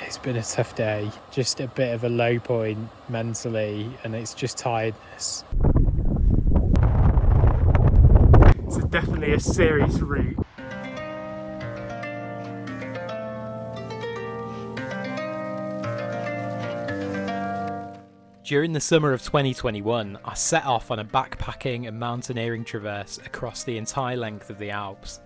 It's been a tough day, just a bit of a low point mentally, and it's just tiredness. It's definitely a serious route. During the summer of 2021, I set off on a backpacking and mountaineering traverse across the entire length of the Alps.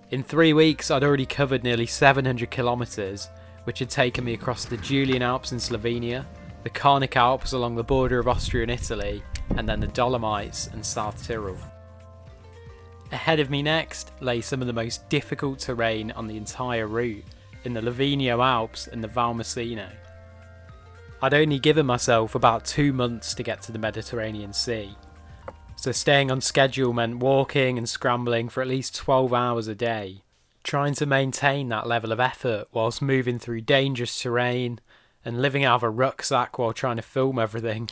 In 3 weeks, I'd already covered nearly 700 kilometres, which had taken me across the Julian Alps in Slovenia, the Carnic Alps along the border of Austria and Italy, and then the Dolomites and South Tyrol. Ahead of me next lay some of the most difficult terrain on the entire route, in the Lavenio Alps and the Val Masino. I'd only given myself about 2 months to get to the Mediterranean Sea, so staying on schedule meant walking and scrambling for at least 12 hours a day, trying to maintain that level of effort whilst moving through dangerous terrain and living out of a rucksack while trying to film everything,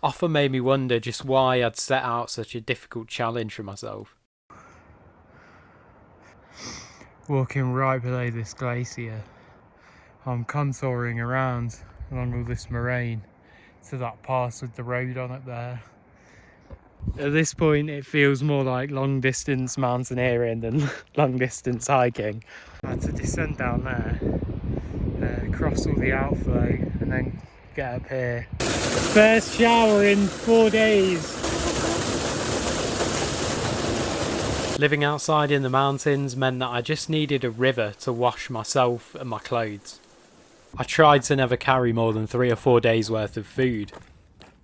often made me wonder just why I'd set out such a difficult challenge for myself. Walking right below this glacier, I'm contouring around along all this moraine to that pass with the road on it there. At this point it feels more like long distance mountaineering than long distance hiking. I had to descend down there, cross all the outflow and then get up here. First shower in 4 days. Living outside in the mountains meant that I just needed a river to wash myself and my clothes. I tried to never carry more than 3 or 4 days worth of food,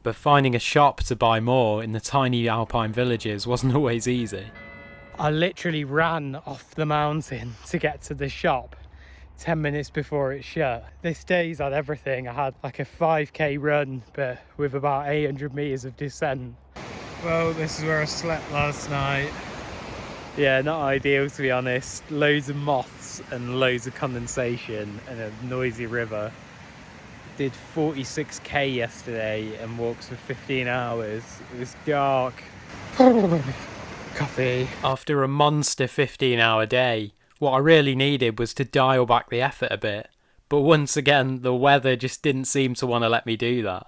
but finding a shop to buy more in the tiny alpine villages wasn't always easy. I literally ran off the mountain to get to the shop 10 minutes before it shut. This day's had everything. I had like a 5k run, but with about 800 metres of descent. Well, this is where I slept last night. Yeah, not ideal to be honest. Loads of moths and loads of condensation and a noisy river. Did 46k yesterday and walked for 15 hours. It was dark. Coffee. After a monster 15-hour day, what I really needed was to dial back the effort a bit. But once again, the weather just didn't seem to want to let me do that.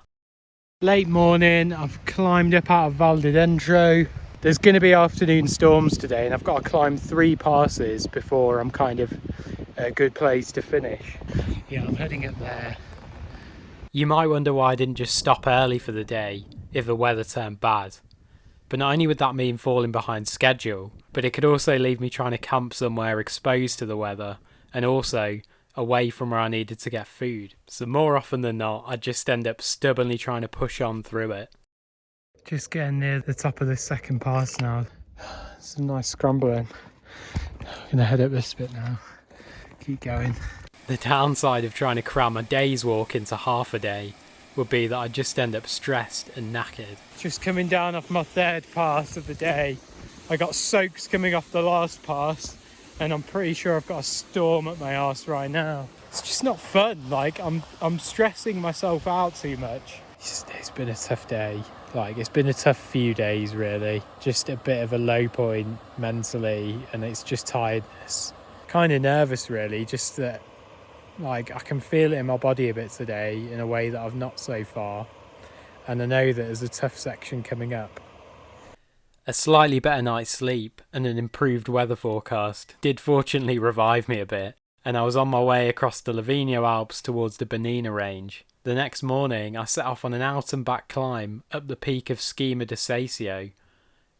Late morning, I've climbed up out of Val Dentro. There's going to be afternoon storms today and I've got to climb 3 passes before I'm kind of a good place to finish. Yeah, I'm heading up there. You might wonder why I didn't just stop early for the day if the weather turned bad. But not only would that mean falling behind schedule, but it could also leave me trying to camp somewhere exposed to the weather and also away from where I needed to get food. So more often than not, I'd just end up stubbornly trying to push on through it. Just getting near the top of this second pass now. Some nice scrambling. I'm gonna head up this bit now. Keep going. The downside of trying to cram a day's walk into half a day would be that I'd just end up stressed and knackered. Just coming down off my 3rd pass of the day. I got soaks coming off the last pass and I'm pretty sure I've got a storm at my arse right now. It's just not fun. Like I'm stressing myself out too much. It's been a tough day. Like, it's been a tough few days really. Just a bit of a low point mentally and it's just tiredness. Kind of nervous really, just that like I can feel it in my body a bit today in a way that I've not so far. And I know that there's a tough section coming up. A slightly better night's sleep and an improved weather forecast did fortunately revive me a bit, and I was on my way across the Lavenio Alps towards the Bernina range. The next morning I set off on an out and back climb up the peak of Scima da Saeseo.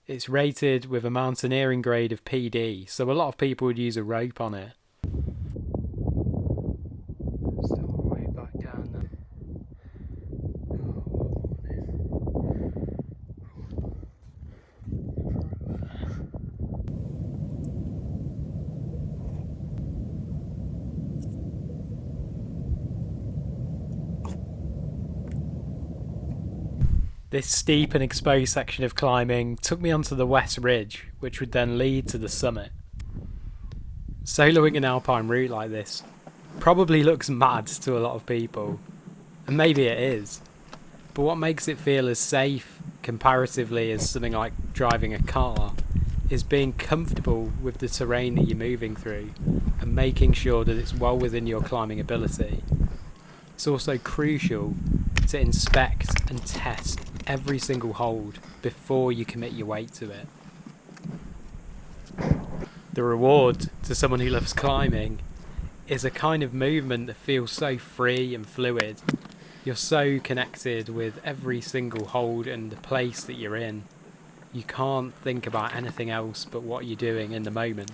It's rated with a mountaineering grade of PD, so a lot of people would use a rope on it. Still on my way back down there. This steep and exposed section of climbing took me onto the West Ridge, which would then lead to the summit. Soloing an alpine route like this probably looks mad to a lot of people, and maybe it is, but what makes it feel as safe comparatively as something like driving a car is being comfortable with the terrain that you're moving through and making sure that it's well within your climbing ability. It's also crucial to inspect and test every single hold before you commit your weight to it. The reward to someone who loves climbing is a kind of movement that feels so free and fluid. You're so connected with every single hold and the place that you're in. You can't think about anything else but what you're doing in the moment.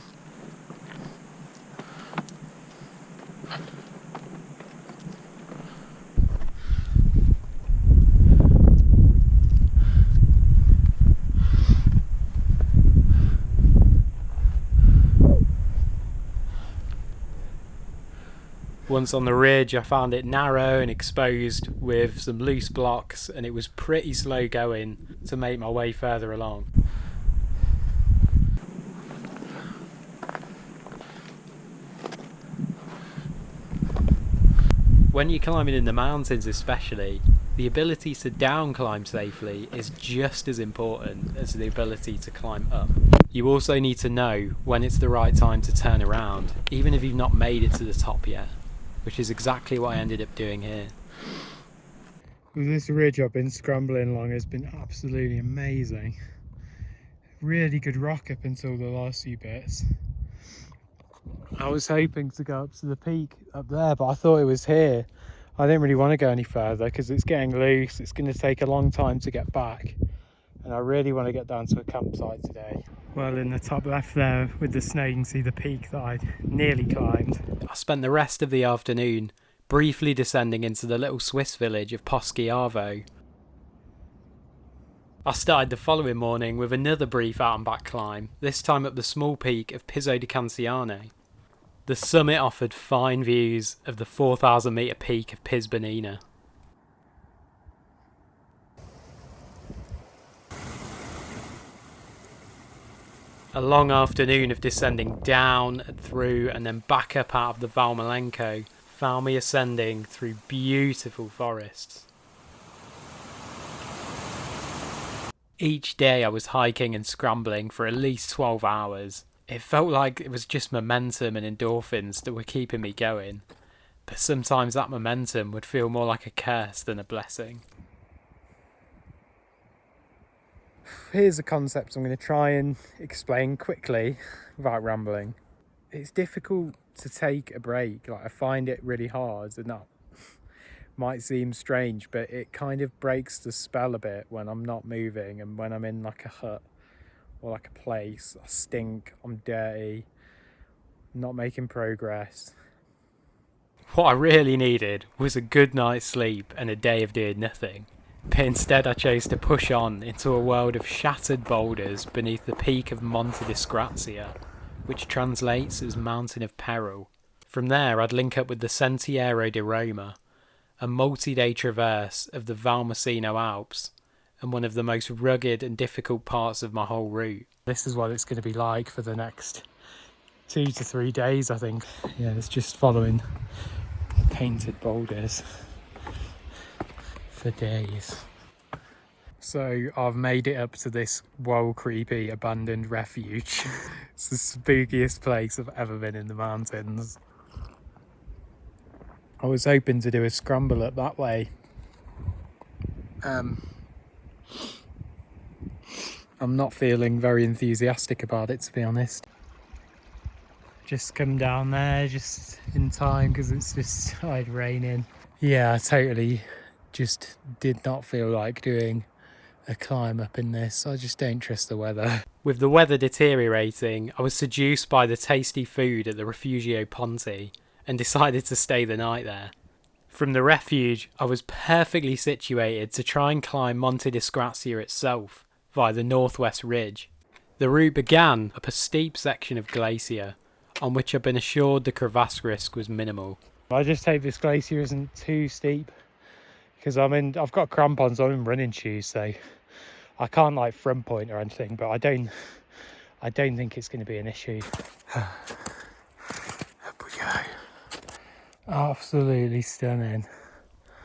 Once on the ridge, I found it narrow and exposed with some loose blocks, and it was pretty slow going to make my way further along. When you're climbing in the mountains especially, the ability to down climb safely is just as important as the ability to climb up. You also need to know when it's the right time to turn around, even if you've not made it to the top yet, which is exactly what I ended up doing here. This ridge I've been scrambling along has been absolutely amazing. Really good rock up until the last few bits. I was hoping to go up to the peak up there, but I thought it was here. I didn't really want to go any further because it's getting loose. It's going to take a long time to get back, and I really want to get down to a campsite today. Well, in the top left there with the snow, you can see the peak that I nearly climbed. I spent the rest of the afternoon briefly descending into the little Swiss village of Poschiavo. I started the following morning with another brief out and back climb, this time up the small peak of Pizzo di Cancian. The summit offered fine views of the 4,000 metre peak of Piz Cancian. A long afternoon of descending down and through and then back up out of the Val Masino found me ascending through beautiful forests. Each day I was hiking and scrambling for at least 12 hours. It felt like it was just momentum and endorphins that were keeping me going, but sometimes that momentum would feel more like a curse than a blessing. Here's a concept I'm going to try and explain quickly without rambling. It's difficult to take a break. Like, I find it really hard, and that might seem strange, but it kind of breaks the spell a bit when I'm not moving and when I'm in like a hut or like a place. I stink, I'm dirty, not making progress. What I really needed was a good night's sleep and a day of doing nothing. But instead I chose to push on into a world of shattered boulders beneath the peak of Monte Disgrazia, which translates as Mountain of Peril. From there I'd link up with the Sentiero di Roma, a multi-day traverse of the Val Masino Alps, and one of the most rugged and difficult parts of my whole route. This is what it's going to be like for the next 2 to 3 days, I think. Yeah, it's just following painted boulders for days. So I've made it up to this well creepy abandoned refuge. It's the spookiest place I've ever been in the mountains. I was hoping to do a scramble up that way. I'm not feeling very enthusiastic about it, to be honest. Just come down there just in time because it's just started raining. Yeah, I totally just did not feel like doing a climb up in this. I just don't trust the weather. With the weather deteriorating, I was seduced by the tasty food at the Refugio Ponte and decided to stay the night there. From the refuge, I was perfectly situated to try and climb Monte Disgrazia itself via the northwest ridge. The route began up a steep section of glacier, on which I've been assured the crevasse risk was minimal. I just hope this glacier isn't too steep, because I've got crampons, I'm in running shoes, so I can't like front point or anything, but I don't think it's going to be an issue. Up we go. Absolutely stunning.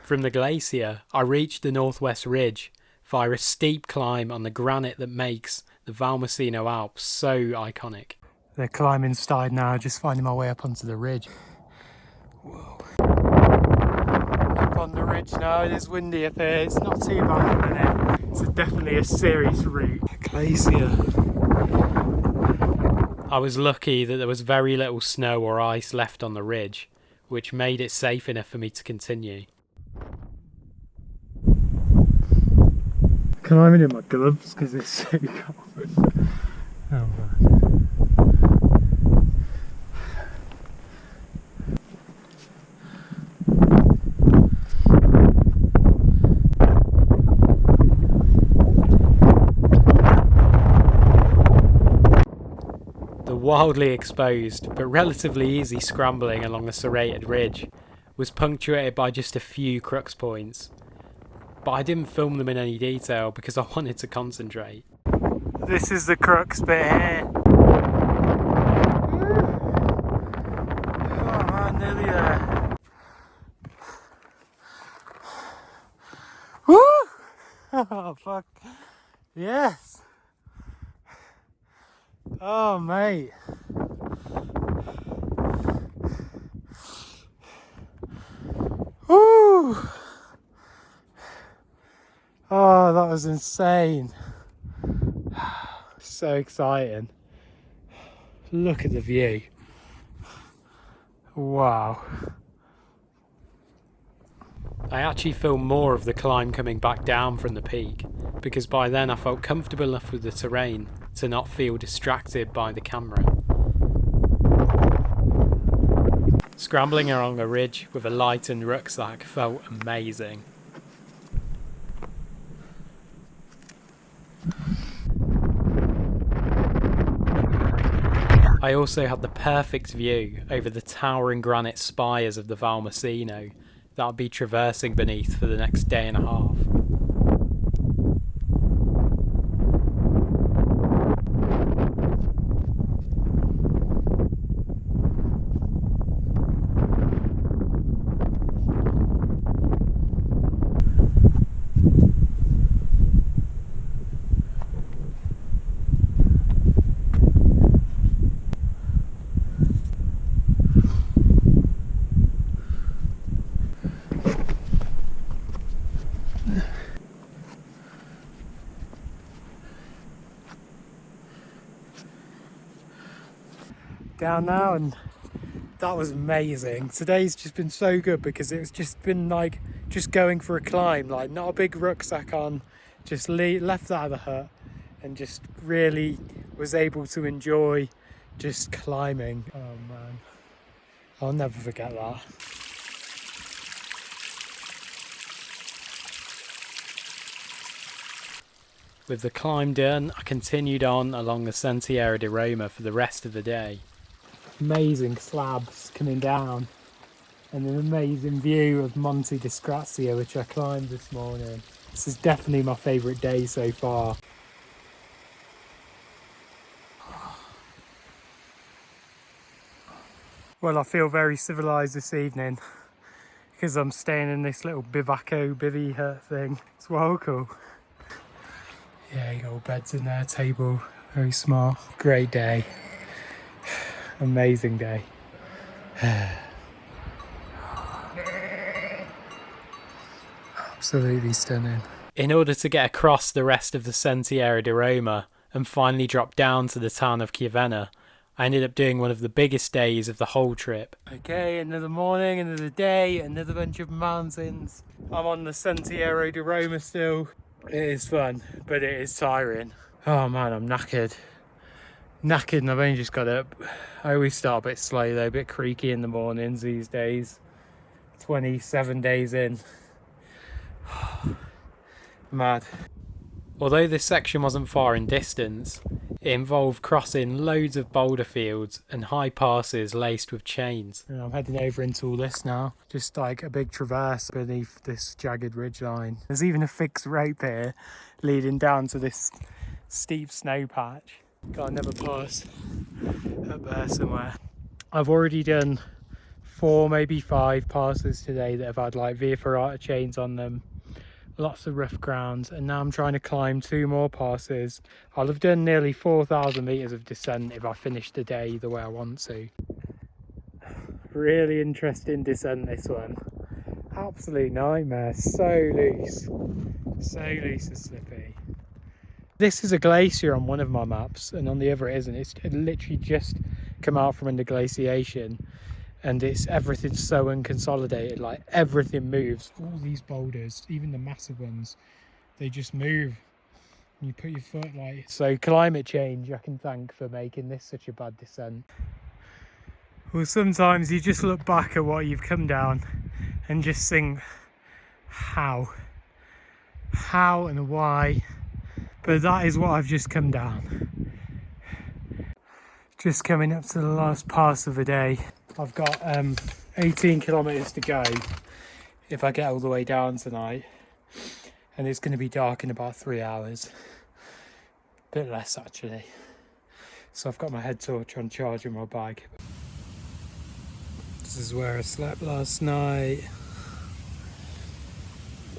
From the glacier, I reached the northwest ridge via a steep climb on the granite that makes the the Val Masino Alps, so iconic. The climbing side now, just finding my way up onto the ridge. Whoa. Up on the ridge now, it is windy up here, it's not too bad at the minute. It's definitely a serious route. Glacier. I was lucky that there was very little snow or ice left on the ridge, which made it safe enough for me to continue. Climbing in my gloves because it's so cold. Oh man. The wildly exposed but relatively easy scrambling along the serrated ridge was punctuated by just a few crux points, but I didn't film them in any detail because I wanted to concentrate. This is the crux bit here. Oh man, nearly there. Woo! Oh fuck. Yes. Oh mate. Woo! Oh, that was insane. So exciting. Look at the view. Wow. I actually filmed more of the climb coming back down from the peak, because by then I felt comfortable enough with the terrain to not feel distracted by the camera. Scrambling along a ridge with a lightened rucksack felt amazing. I also had the perfect view over the towering granite spires of the Val Masino that I'll be traversing beneath for the next day and a half. Down now, and that was amazing. Today's just been so good because it's just been like just going for a climb, like not a big rucksack on, just left that at the hut and just really was able to enjoy just climbing. Oh man, I'll never forget that. With the climb done, I continued on along the Sentiero di Roma for the rest of the day. Amazing slabs coming down and an amazing view of Monte Disgrazia, which I climbed this morning. This is definitely my favourite day so far. Well, I feel very civilised this evening because I'm staying in this little bivvy hut thing. It's well cool. Yeah, you got all beds in there, table, very smart. Great day. Amazing day. Absolutely stunning. In order to get across the rest of the Sentiero di Roma and finally drop down to the town of Chiavenna, I ended up doing one of the biggest days of the whole trip. Okay, another morning, another day, another bunch of mountains. I'm on the Sentiero di Roma still. It is fun, but it is tiring. Oh man, I'm knackered. Knackered, and I've only just got up. I always start a bit slow though, a bit creaky in the mornings these days. 27 days in. Mad. Although this section wasn't far in distance, it involved crossing loads of boulder fields and high passes laced with chains. Yeah, I'm heading over into all this now. Just like a big traverse beneath this jagged ridgeline. There's even a fixed rope here leading down to this steep snow patch. Got another pass up there somewhere. I've already done 4, maybe 5 passes today that have had like via ferrata chains on them. lots of rough ground, and now I'm trying to climb 2 more passes. I'll have done nearly 4,000 meters of descent if I finish the day the way I want to. Really interesting descent, this one. Absolute nightmare. So loose and slippy. This is a glacier on one of my maps, and on the other it isn't. It's literally just come out from under glaciation, and everything's so unconsolidated. Like, everything moves. All these boulders, even the massive ones, they just move. You put your foot like... So climate change I can thank for making this such a bad descent. Well, sometimes you just look back at what you've come down and just think, how and why? But that is what I've just come down. Just coming up to the last pass of the day. I've got 18 kilometers to go if I get all the way down tonight, and it's going to be dark in about 3 hours. A bit less actually. So I've got my head torch on charge in my bag. This is where I slept last night.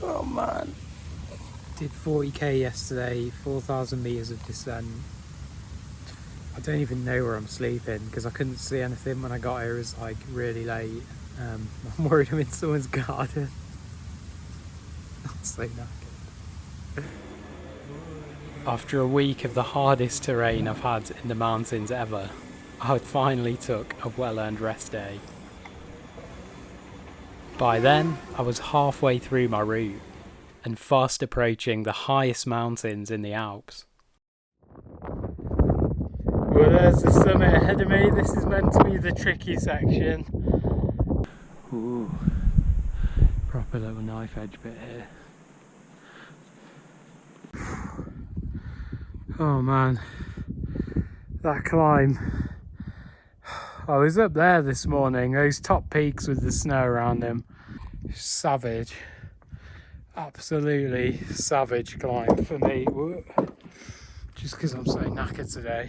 Oh man. Did 40k yesterday, 4,000 meters of descent. I don't even know where I'm sleeping because I couldn't see anything when I got here. It was like really late. I'm worried I'm in someone's garden. I'm so knackered. After a week of the hardest terrain I've had in the mountains ever, I finally took a well-earned rest day. By then, I was halfway through my route and fast approaching the highest mountains in the Alps. Well, there's the summit ahead of me. This is meant to be the tricky section. Ooh, proper little knife edge bit here. Oh man, that climb. I was up there this morning, those top peaks with the snow around them. Savage. Absolutely savage climb for me. Just because I'm so knackered today.